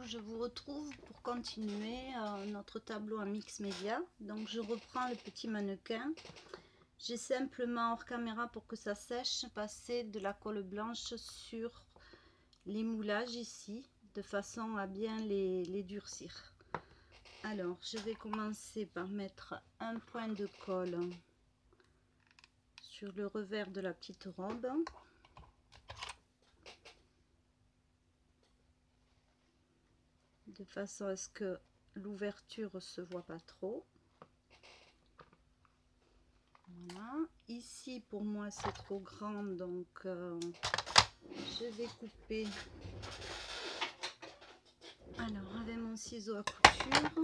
je vous retrouve pour continuer notre tableau en mix média. Donc je reprends le petit mannequin. J'ai simplement hors caméra, pour que ça sèche, passé de la colle blanche sur les moulages ici, de façon à bien les durcir. Alors je vais commencer par mettre un point de colle sur le revers de la petite robe. De façon à ce que l'ouverture se voit pas trop. Voilà. Ici pour moi c'est trop grand, donc je vais couper. Alors avec mon ciseau à couture.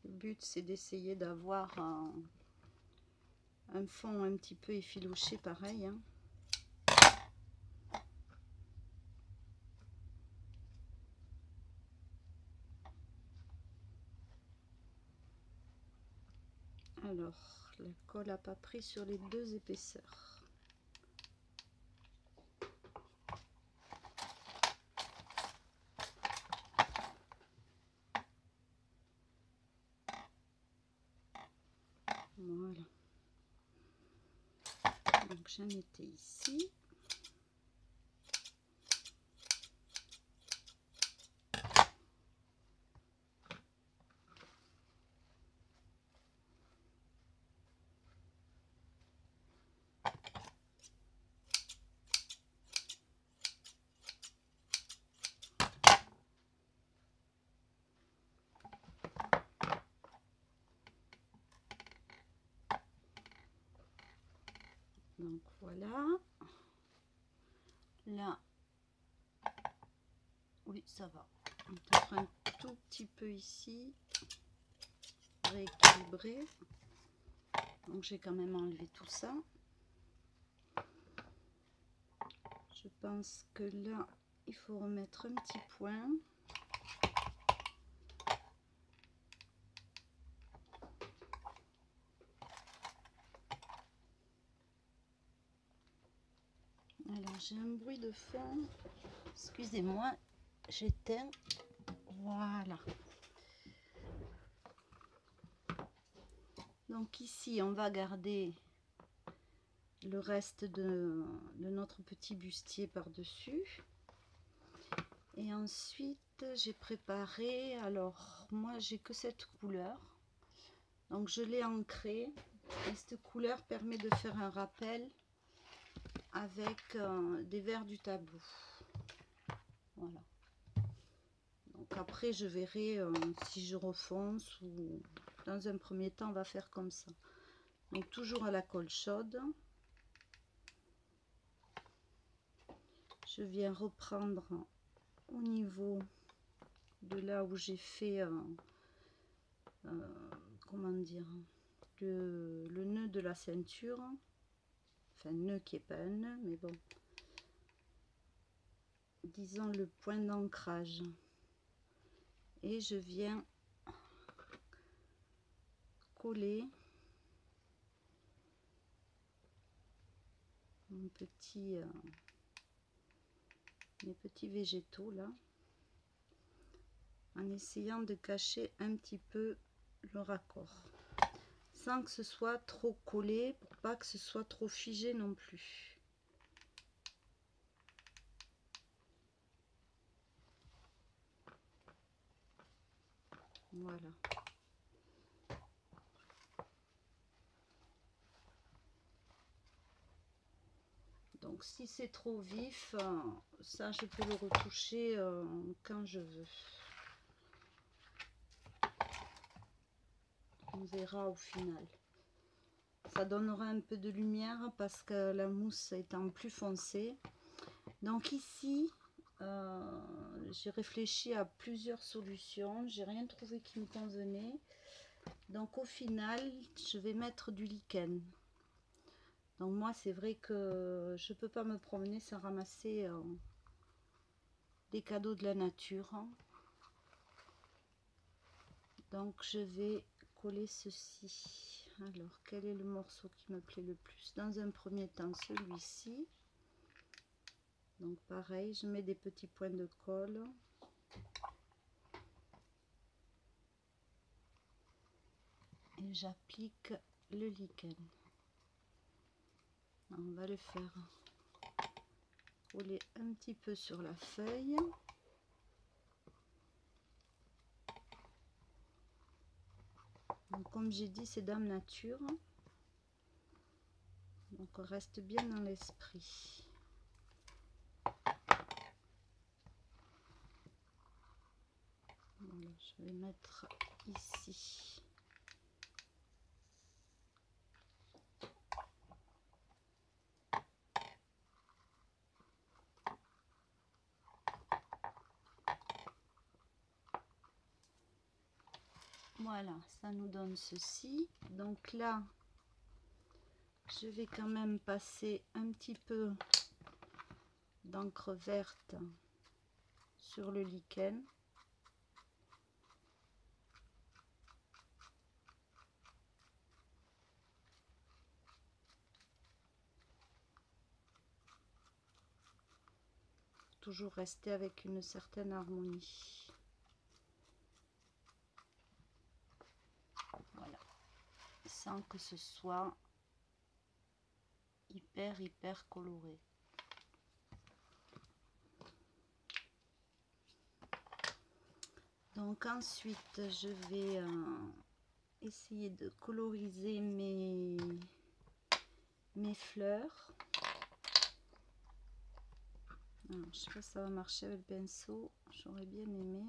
Le but c'est d'essayer d'avoir un fond un petit peu effiloché pareil, hein. Alors la colle n'a pas pris sur les deux épaisseurs. Voilà. Donc j'en étais ici. Donc voilà. Là, oui, ça va. Peut-être un tout petit peu ici, rééquilibrer. Donc j'ai quand même enlevé tout ça. Je pense que là, il faut remettre un petit point. Alors j'ai un bruit de fond. Excusez-moi, j'éteins. Voilà. Donc ici, on va garder le reste de notre petit bustier par-dessus. Et ensuite, j'ai préparé, alors moi j'ai que cette couleur. Donc je l'ai ancrée. Et cette couleur permet de faire un rappel avec des verres du tableau. Voilà. Donc après je verrai si je refonce, ou dans un premier temps on va faire comme ça. Donc toujours à la colle chaude. Je viens reprendre au niveau de là où j'ai fait comment dire, le nœud de la ceinture, enfin nœud qui est pas un nœud, mais bon, disons le point d'ancrage, et je viens coller mon petit mes petits végétaux là, en essayant de cacher un petit peu le raccord, sans que ce soit trop collé, pour pas que ce soit trop figé non plus. Voilà. Donc si c'est trop vif, ça je peux le retoucher quand je veux. On verra au final. Ça donnera un peu de lumière parce que la mousse étant plus foncée. Donc ici, j'ai réfléchi à plusieurs solutions. J'ai rien trouvé qui me convenait. Donc au final, je vais mettre du lichen. Donc moi, c'est vrai que je peux pas me promener sans ramasser des cadeaux de la nature. Donc je vais coller ceci. Alors, quel est le morceau qui me plaît le plus? Dans un premier temps, celui-ci. Donc pareil, je mets des petits points de colle. Et j'applique le lichen. On va le faire coller un petit peu sur la feuille. Donc, comme j'ai dit, c'est Dame Nature. Donc on reste bien dans l'esprit. Voilà, je vais mettre ici. Voilà, ça nous donne ceci. Donc là, je vais quand même passer un petit peu d'encre verte sur le lichen. Toujours rester avec une certaine harmonie. Voilà, sans que ce soit hyper coloré. Donc ensuite, je vais essayer de coloriser mes fleurs. Alors, je sais pas si ça va marcher avec le pinceau, j'aurais bien aimé.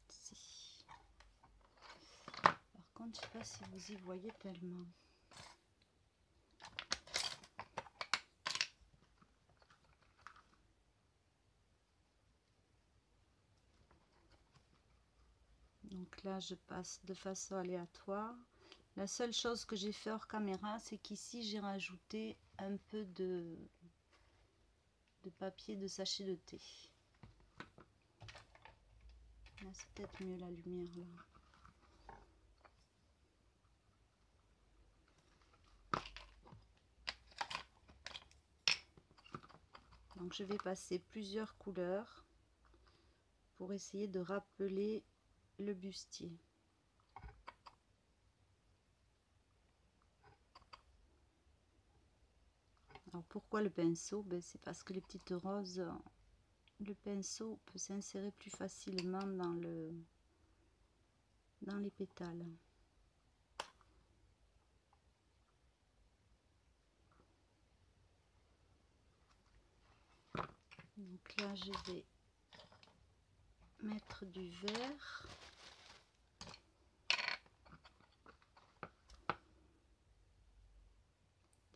Si. Par contre, je sais pas si vous y voyez tellement. Donc là, je passe de façon aléatoire. La seule chose que j'ai fait hors caméra, c'est qu'ici, j'ai rajouté un peu de papier de sachet de thé. Là, c'est peut-être mieux la lumière là. Donc je vais passer plusieurs couleurs pour essayer de rappeler le bustier. Alors pourquoi le pinceau? Ben, c'est parce que les petites roses, le pinceau peut s'insérer plus facilement dans les pétales. Donc là, je vais mettre du vert.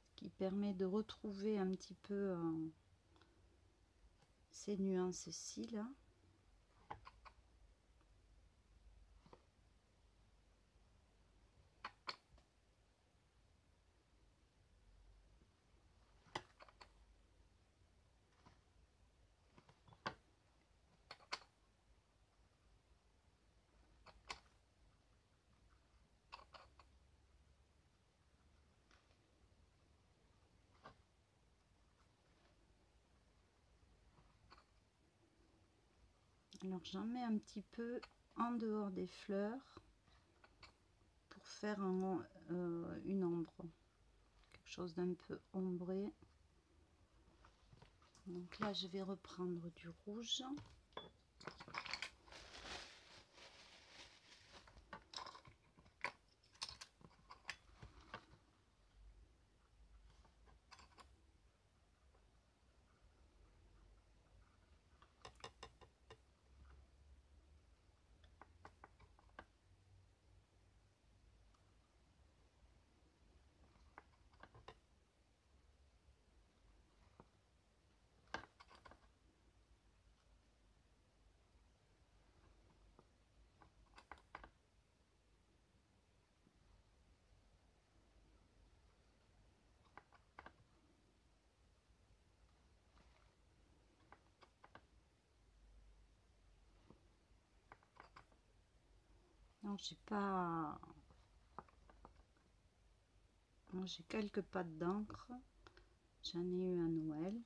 Ce qui permet de retrouver un petit peu ces nuances-ci là. Alors j'en mets un petit peu en dehors des fleurs pour faire une ombre, quelque chose d'un peu ombré. Donc là je vais reprendre du rouge. Alors j'ai pas... J'ai quelques pattes d'encre. J'en ai eu à Noël.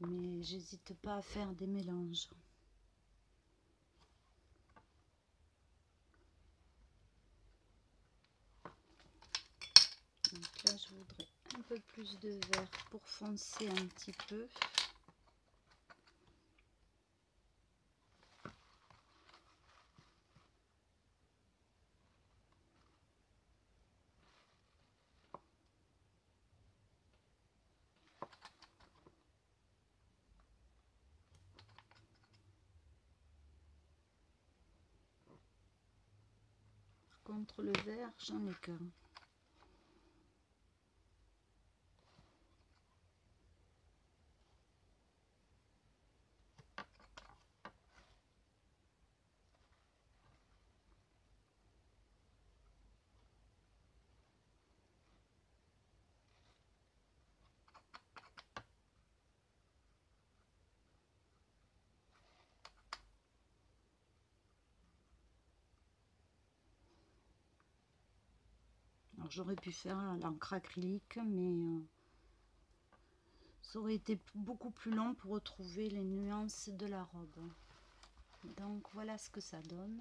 Mais j'hésite pas à faire des mélanges. Donc là, je voudrais un peu plus de vert pour foncer un petit peu. Contre le vert, j'en ai qu'un. Alors j'aurais pu faire à l'encre acrylique, mais ça aurait été beaucoup plus long pour retrouver les nuances de la robe. Donc voilà ce que ça donne.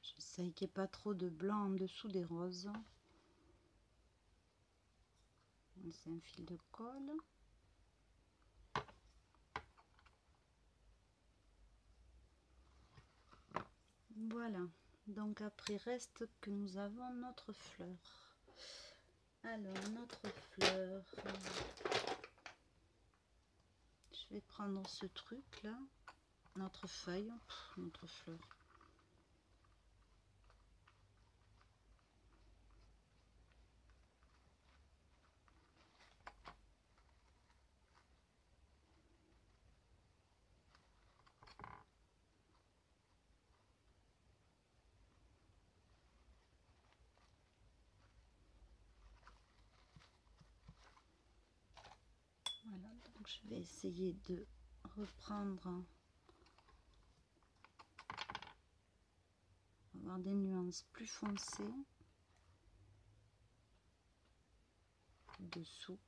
J'essaye qu'il n'y ait pas trop de blanc en dessous des roses. C'est un fil de colle. Voilà. Donc après reste que nous avons notre fleur. Alors notre fleur. Je vais prendre ce truc là. Notre feuille. Notre fleur. Voilà, donc je vais essayer de reprendre, avoir des nuances plus foncées dessous.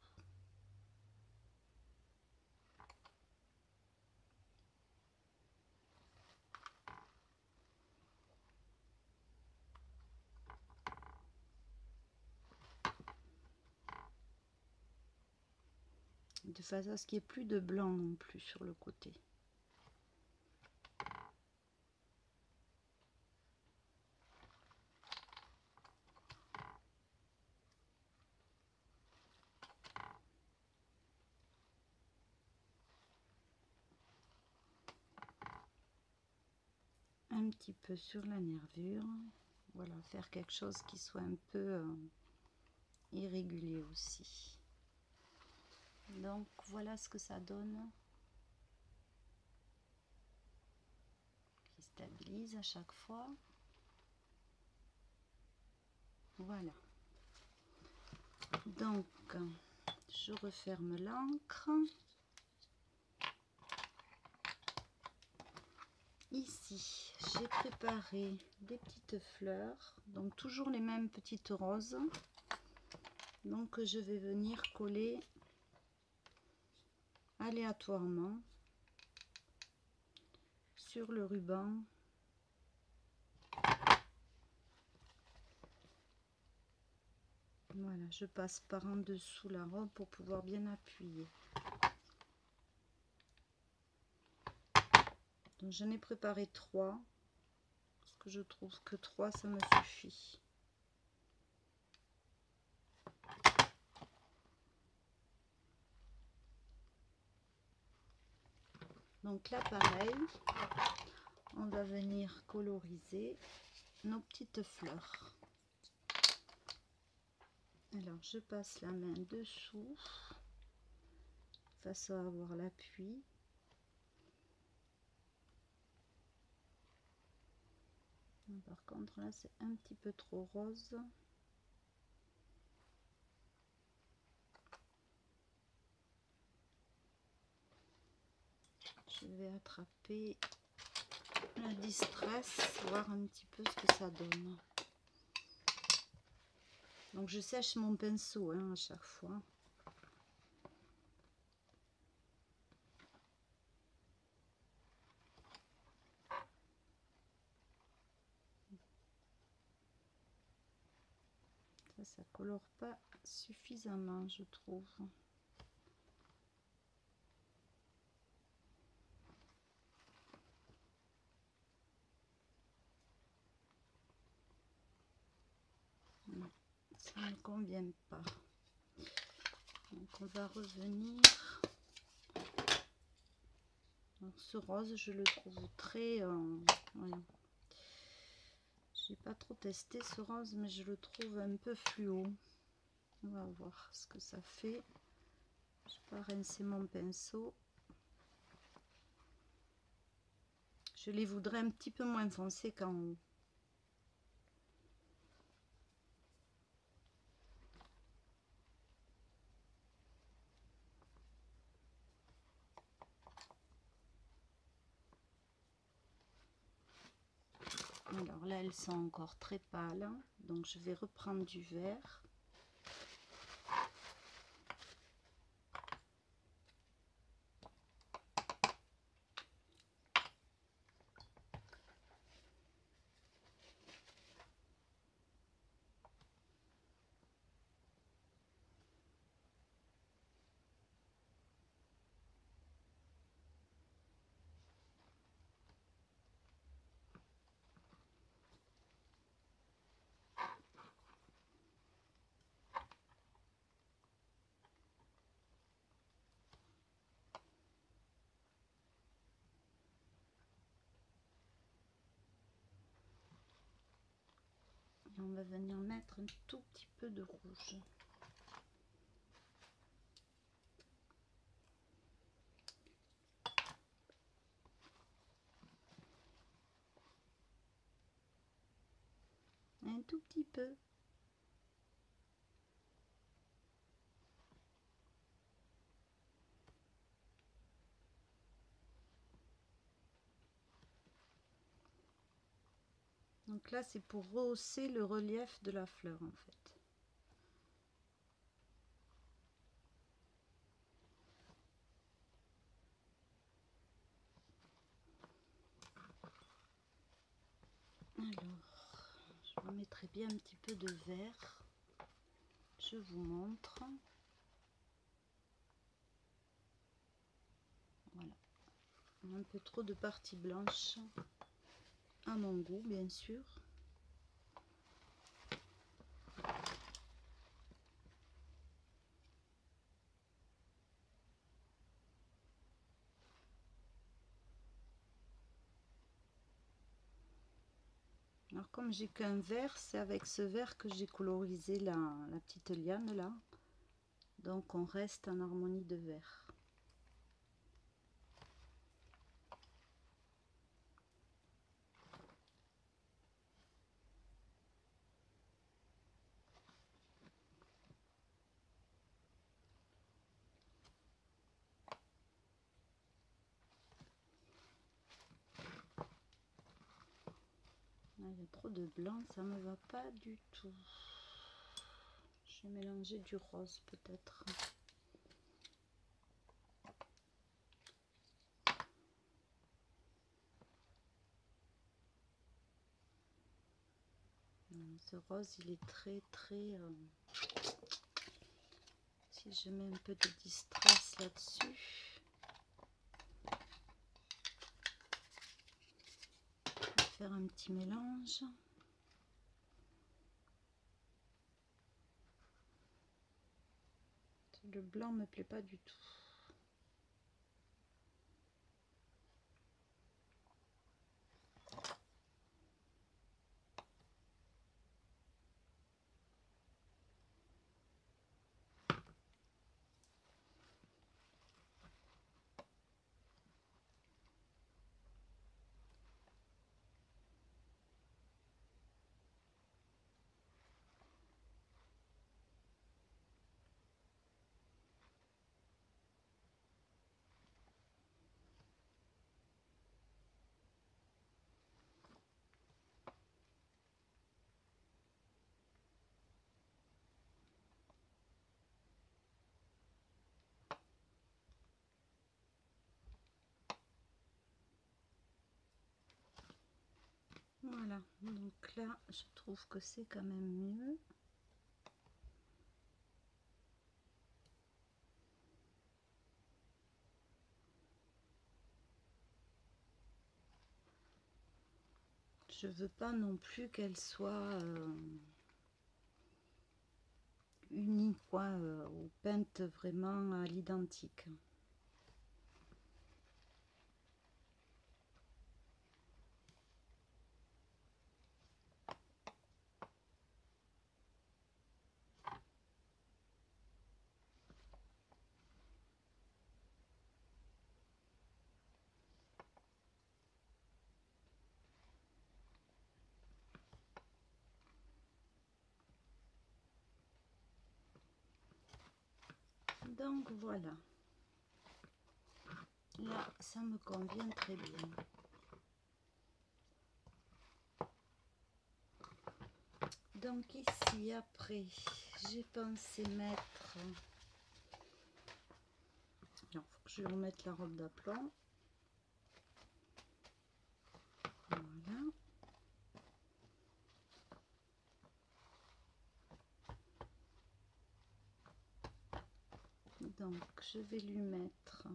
De façon à ce qu'il n'y ait plus de blanc non plus sur le côté. Un petit peu sur la nervure. Voilà, faire quelque chose qui soit un peu irrégulier aussi. Donc voilà ce que ça donne. Qui stabilise à chaque fois. Voilà. Donc je referme l'encre. Ici, j'ai préparé des petites fleurs, donc toujours les mêmes petites roses. Donc je vais venir coller aléatoirement sur le ruban. Voilà, je passe par en dessous la robe pour pouvoir bien appuyer. Donc j'en ai préparé 3 parce que je trouve que 3 ça me suffit. Donc là pareil, on va venir coloriser nos petites fleurs. Alors je passe la main dessous de façon à avoir l'appui. Par contre, là, c'est un petit peu trop rose. Je vais attraper la distress, voir un petit peu ce que ça donne. Donc je sèche mon pinceau hein, à chaque fois. Ça colore pas suffisamment, je trouve. Non, ça ne convient pas. Donc on va revenir. Donc ce rose, je le trouve très... voilà. J'ai pas trop testé ce rose, mais je le trouve un peu fluo. On va voir ce que ça fait. Je vais rincer mon pinceau. Je les voudrais un petit peu moins foncés qu'en haut. Alors là, elles sont encore très pâles, donc je vais reprendre du vert. Et on va venir mettre un tout petit peu de rouge. Un tout petit peu. Donc là, c'est pour rehausser le relief de la fleur en fait. Alors, je remettrai bien un petit peu de vert. Je vous montre. Voilà. Un peu trop de partie blanche. À mon goût, bien sûr. Alors comme j'ai qu'un vert, c'est avec ce vert que j'ai colorisé la petite liane là. Donc on reste en harmonie de vert. Là, il y a trop de blanc, ça me va pas du tout. Je vais mélanger du rose peut-être. Ce rose, il est très si je mets un peu de distress là-dessus. Je vais faire un petit mélange. Le blanc me plaît pas du tout. Voilà, donc là je trouve que c'est quand même mieux. Je veux pas non plus qu'elle soit unie quoi, ou peinte vraiment à l'identique. Donc voilà, là ça me convient très bien. Donc ici après j'ai pensé mettre, alors faut que je remette la robe d'aplomb. Voilà. Donc je vais lui mettre,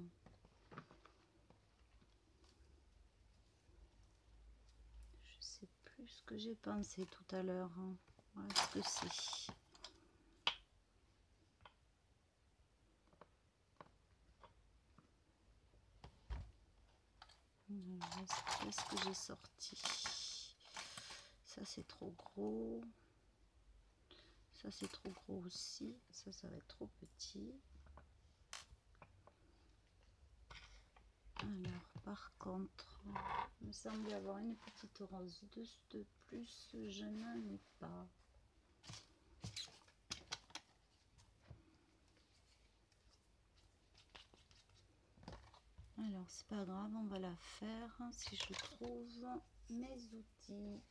je sais plus ce que j'ai pensé tout à l'heure, hein. Voilà ce que c'est. Qu'est-ce que j'ai sorti? Ça c'est trop gros. Ça c'est trop gros aussi. Ça va être trop petit. Alors par contre, il me semble y avoir une petite rose de plus. Je n'en ai pas. Alors c'est pas grave, on va la faire si je trouve mes outils.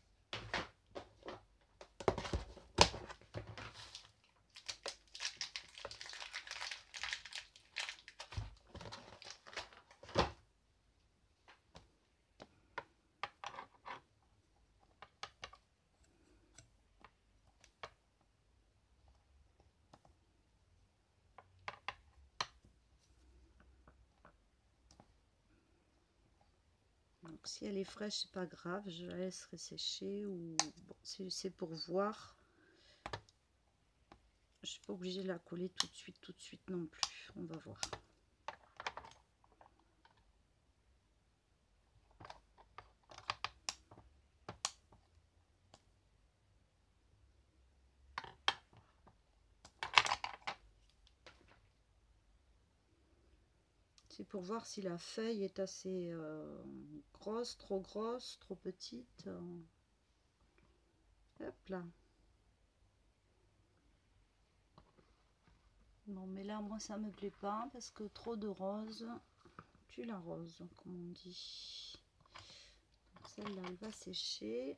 Donc si elle est fraîche, c'est pas grave, je la laisserai sécher, ou bon, c'est pour voir. Je suis pas obligée de la coller tout de suite non plus. On va voir. C'est pour voir si la feuille est assez grosse, trop petite. Hop là. Bon, mais là, moi, ça me plaît pas parce que trop de rose tue la rose, comme on dit. Celle-là, elle va sécher.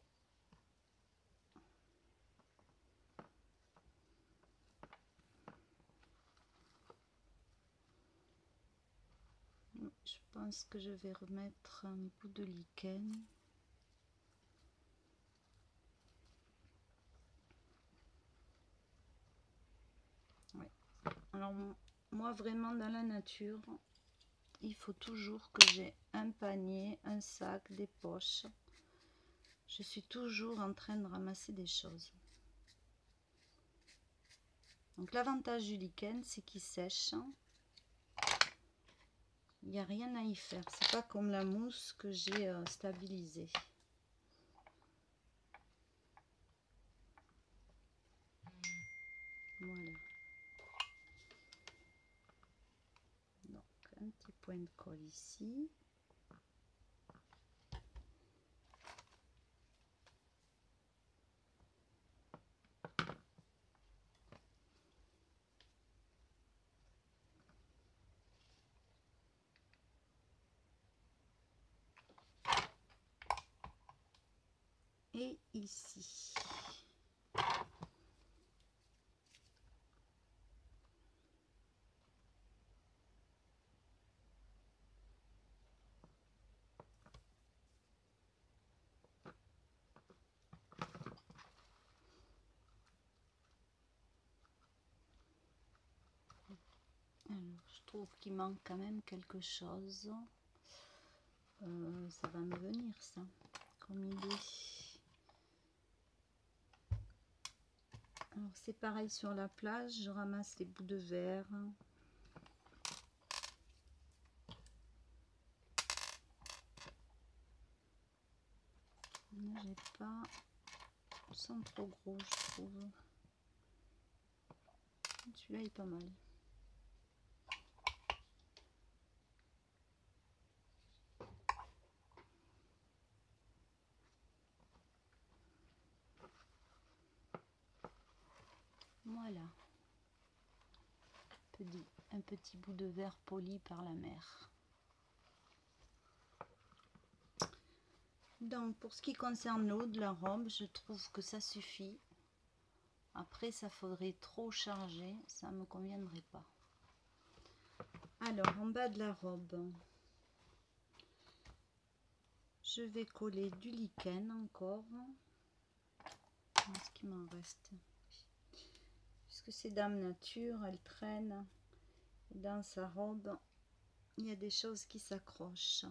Je pense que je vais remettre un bout de lichen. Ouais. Alors, moi, vraiment, dans la nature, il faut toujours que j'ai un panier, un sac, des poches. Je suis toujours en train de ramasser des choses. Donc l'avantage du lichen, c'est qu'il sèche. Il n'y a rien à y faire. C'est pas comme la mousse que j'ai stabilisée. Voilà. Donc un petit point de colle ici. Et ici. trouve qu'il manque quand même quelque chose. Ça va me venir ça, comme idée. Alors c'est pareil sur la plage, je ramasse les bouts de verre. Là j'ai pas, sans trop gros je trouve. Celui-là est pas mal. Voilà. Un petit bout de verre poli par la mer. Donc pour ce qui concerne l'eau de la robe, je trouve que ça suffit. Après ça faudrait trop charger, ça me conviendrait pas. Alors en bas de la robe, je vais coller du lichen encore. Ce qui m'en reste. Puisque c'est Dame Nature, elle traîne. Et dans sa robe, il y a des choses qui s'accrochent.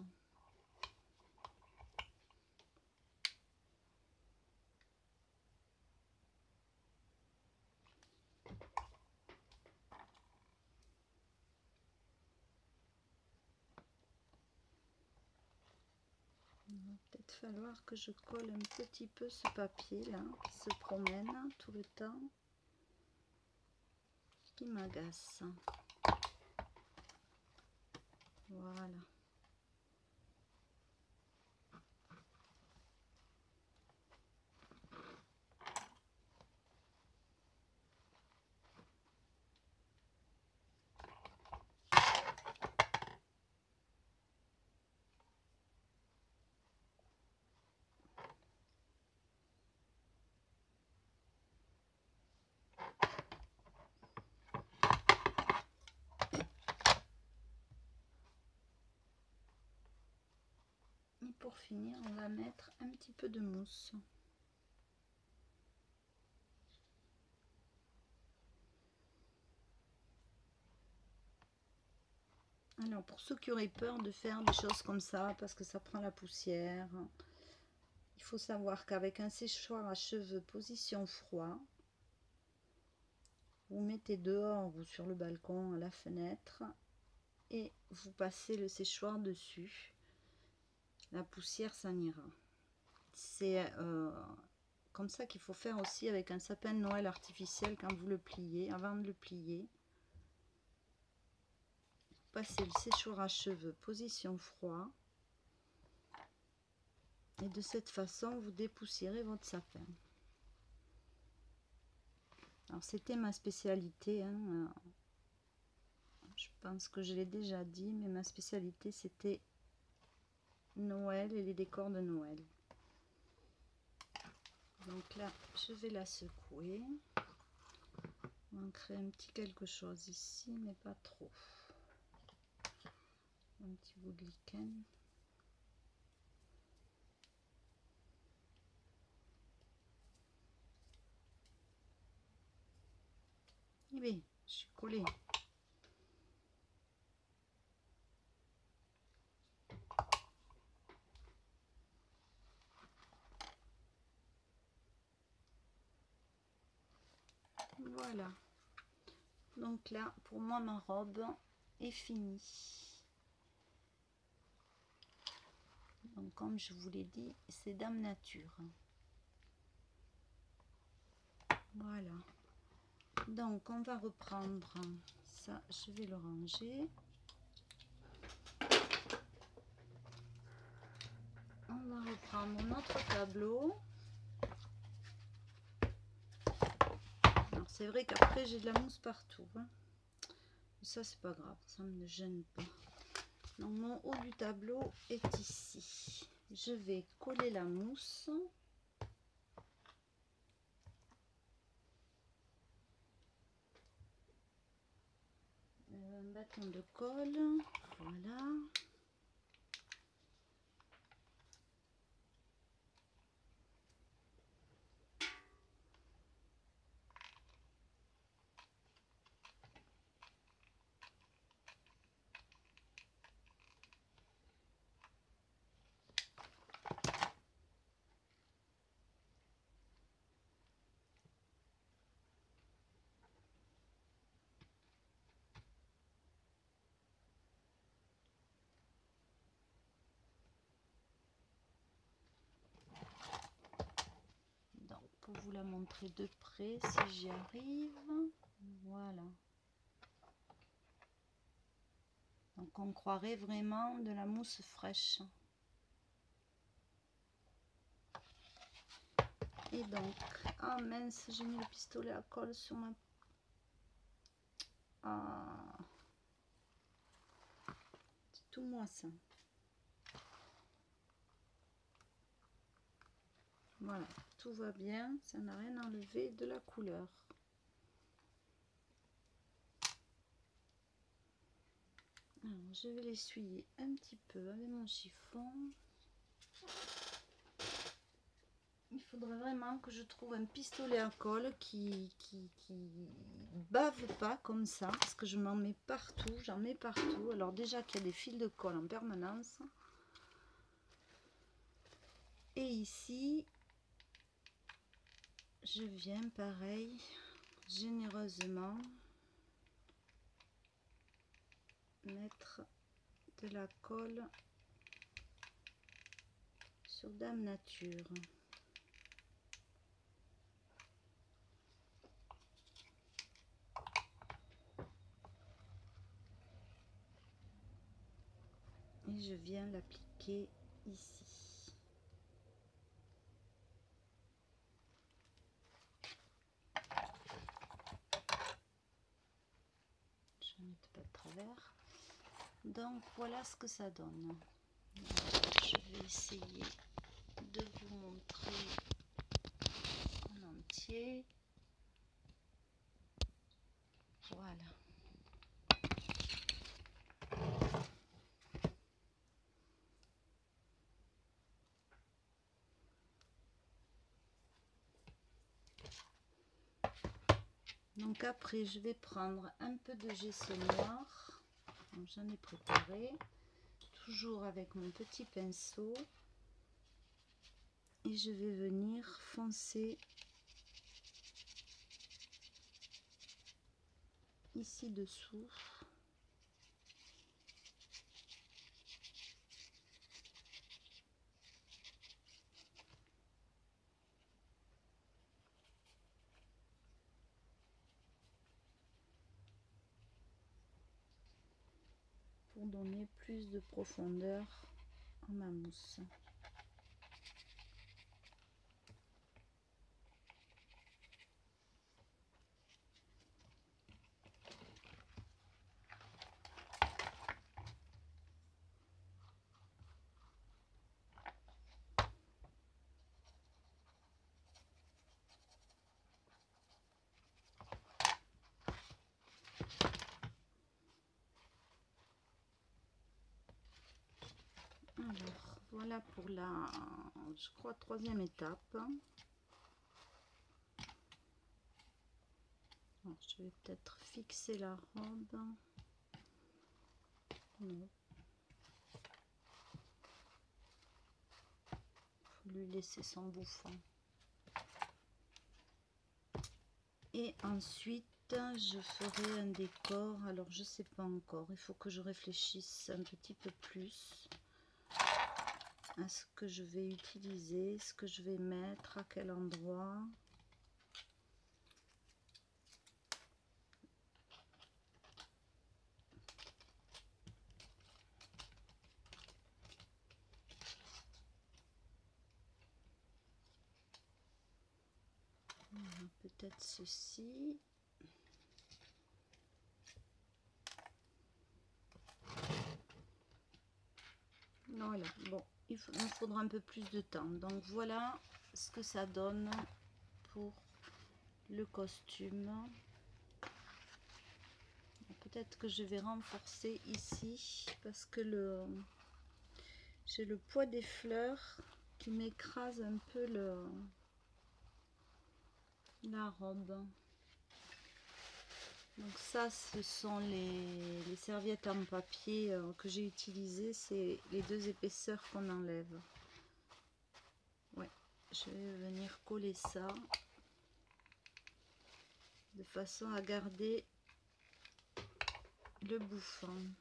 Il va peut-être falloir que je colle un petit peu ce papier là qui se promène tout le temps, qui m'agace. Voilà. Et pour finir, on va mettre un petit peu de mousse. Alors pour ceux qui auraient peur de faire des choses comme ça, parce que ça prend la poussière, il faut savoir qu'avec un séchoir à cheveux position froid, vous mettez dehors ou sur le balcon à la fenêtre et vous passez le séchoir dessus. La poussière s'en ira. C'est comme ça qu'il faut faire aussi avec un sapin de Noël artificiel quand vous le pliez. Avant de le plier, passez le séchoir à cheveux position froid et de cette façon vous dépoussiérez votre sapin. Alors c'était ma spécialité, hein. Je pense que je l'ai déjà dit, mais ma spécialité c'était Noël et les décors de Noël. Donc là je vais la secouer. On va créer un petit quelque chose ici, mais pas trop. Un petit bout de lichen. Eh bien, je suis collée. Voilà. Donc là, pour moi, ma robe est finie. Donc comme je vous l'ai dit, c'est Dame Nature. Voilà. Donc on va reprendre ça, je vais le ranger. On va reprendre notre tableau. Alors c'est vrai qu'après j'ai de la mousse partout, hein. Mais ça c'est pas grave, ça ne me gêne pas. Donc mon haut du tableau est ici. Je vais coller la mousse. Un bâton de colle, voilà. la montrer de près si j'y arrive. Voilà. Donc on croirait vraiment de la mousse fraîche. Et donc, ah mince, j'ai mis le pistolet à colle sur ma... Ah, c'est tout moi ça. Voilà, tout va bien, ça n'a rien enlevé de la couleur. Alors, je vais l'essuyer un petit peu avec mon chiffon. Il faudrait vraiment que je trouve un pistolet à colle qui bave pas comme ça, parce que je m'en mets partout, j'en mets partout. Alors déjà qu'il y a des fils de colle en permanence. Et ici, je viens pareil, généreusement, mettre de la colle sur Dame Nature. Et je viens l'appliquer ici. Je ne mets pas de travers. Donc voilà ce que ça donne. Alors, je vais essayer de vous montrer en entier. Voilà. Donc après, je vais prendre un peu de gesso noir. J'en ai préparé. Toujours avec mon petit pinceau. Et je vais venir foncer ici dessous. Pour donner plus de profondeur à ma mousse. Alors, voilà pour la, je crois, troisième étape. Alors, je vais peut-être fixer la robe. Non. Faut lui laisser son bouffon. Et ensuite, je ferai un décor. Alors, je sais pas encore. Il faut que je réfléchisse un petit peu plus à ce que je vais utiliser, ce que je vais mettre, à quel endroit. Peut-être ceci. Voilà, bon, il me faudra un peu plus de temps. Donc voilà ce que ça donne pour le costume. Peut-être que je vais renforcer ici parce que j'ai le poids des fleurs qui m'écrase un peu la robe. Donc ça, ce sont les serviettes en papier que j'ai utilisées. C'est les deux épaisseurs qu'on enlève. Ouais, je vais venir coller ça de façon à garder le bouffon.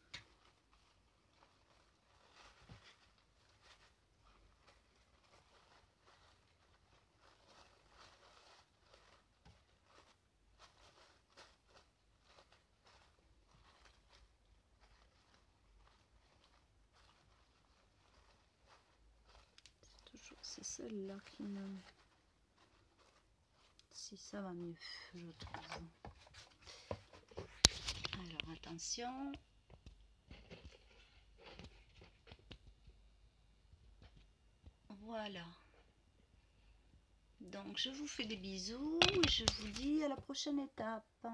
c'est celle-là qui me... Si ça va mieux, je trouve. Alors attention. Voilà. Donc je vous fais des bisous et je vous dis à la prochaine étape.